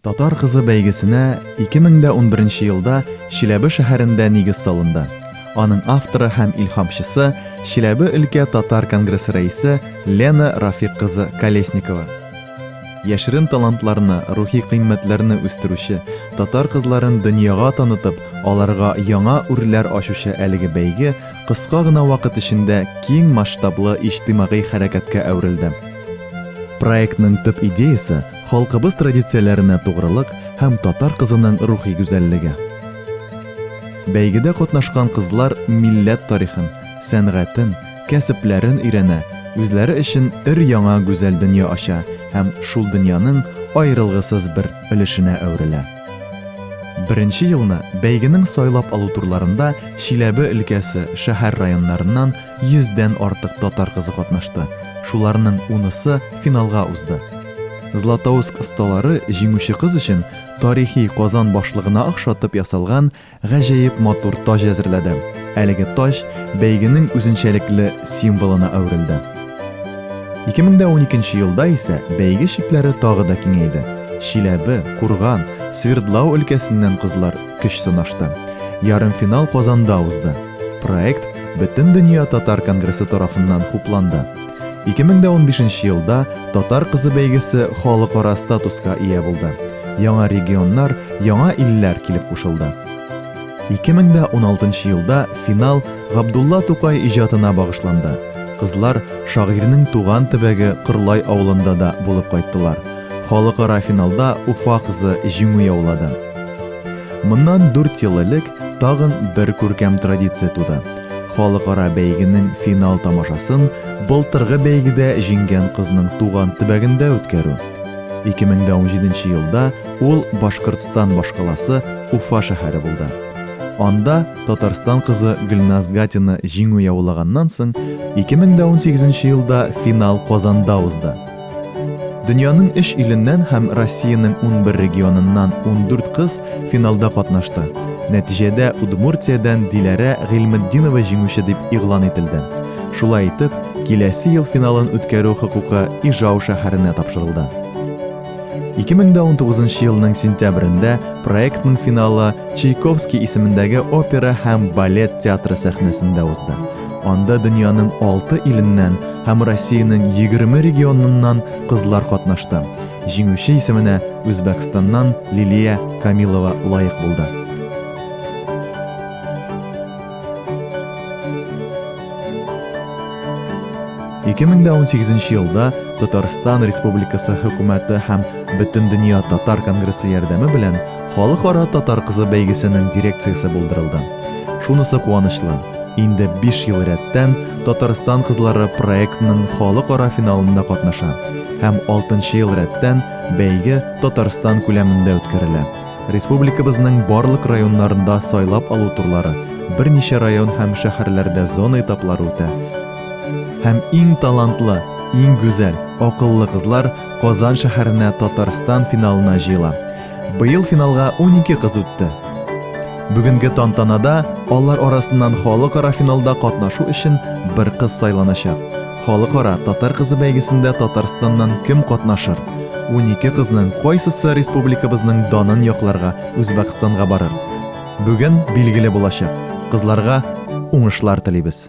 Татар кызы бәйгесенә 2011 елда Чиләбе шәһәрендә нигез салынды. Аның авторы һәм илһамчысы Чиләбе өлкә татар конгрессы рәисе Лена Рафик кызы Колесникова. Яшерен талантларны, рухи кыйммәтләрне үстерүче, татар кызларын дөньяга танытып, аларга яңа үрләр ачучы әлеге бәйге кыска гына вакыт эчендә киң масштаблы иҗтимагый хәрәкәткә әверелде. Проектның төп идеясе халкыбыз традицияләренә тугрылык һәм татар кызының рухи гүзәллеге. Бәйгедә катнашкан кызлар милләт тарихын, сәнгатен, кәсепләрен өйрәнә, үзләре өчен яңа гүзәл дөнья ача һәм шул дөньяның аерылгысыз бер өлешенә әверелә. Беренче елны бәйгенең сайлап алу турларында Чиләбе өлкәсе шәһәр районнарыннан 100дән артык татар кызы катнашты. Шуларның 10-сы финалга узды. Златоуст осталары җиңүче кыз өчен тарихи Казан башлыгына охшатып ясалган гаҗәеп матур таж әзерләде. Әлеге таж бәйгенең үзенчәлекле символына әверелде. 2012 елда исә бәйге шикләре тагы да киңәйде. Чиләбе, Курган, Свердлау өлкәсеннән кызлар көч сынашты. Ярымфинал Казанда узды. Проект Бөтен дөнья татар конгрессы тарафыннан хупланды. 2015 елда татар кызы бәйгесе халыкара статуска ия булды. Яңа регионнар, яңа илләр килеп кушылды. 2016 елда финал Габдулла Тукай иҗатына багышланды. Кызлар шагыйрьнең туган төбәге Кырлай авылында да булып кайттылар. Халыкара финалда Уфа кызы җиңү яулады. Моннан 4 ел элек тагын бер күркәм традиция туды. Халыкара бәйгенең финал тамашасын былтыргы бәйгедә җиңгән кызның туган төбәгендә үткәрү. 2017 елда ул Башкортстан башкаласы Уфа шәһәре булды. Анда Татарстан кызы Гөлназ Гатина җиңү яулаганнан соң 2018 елда финал Казанда узды. Дөньяның 3 иленнән һәм Россиянең 11 регионыннан 14 кыз финалда катнашты. Нәтиҗәдә Удмуртиядән Диләрә Гыйльметдинова җиңүче дип игълан ителде. Шулай итеп, киләсе ел финалын үткәрү хокукы Ижау шәһәренә тапшырылды. 2019 елның сентябрендә проектның финалы Чайковский исемендәге опера һәм балет театры сәхнәсендә узды. Анда дөньяның 6 иленнән һәм Россиянең 20 регионыннан кызлар катнашты. Җиңүче исеменә Үзбәкстаннан Лилия Камилова лаек булды. – 2018 елда Татарстан Республикасы хөкүмәте һәм Бөтен дөнья татар конгрессы ярдәме белән халыкара татар кызы бәйгесенең дирекциясе булдырылды. Шунысы куанычлы. Инде 5 ел рәттән Татарстан кызлары проектның халыкара финалында катнаша һәм 6 ел рәттән бәйге Татарстан күләмендә үткәрелә. Республикабызның барлык районнарында сайлап алу турлары, берничә район һәм шәһәрләрдә зона этаплары үтә. Һәм иң талантлы, иң гүзәл, акыллы кызлар Казан шәһәренә Татарстан финалына җыела. Быел финалга 12 кыз үтте. Бүгенге тантанада алар арасыннан халыкара финалда катнашу өчен бер кыз сайланачак. Халыкара татар кызы бәйгесендә Татарстаннан кем катнашыр? 12 кызның кайсысы республикабызның данын якларга Үзбәкстанга барыр? Бүген билгеле булачак. Кызларга уңышлар телибез.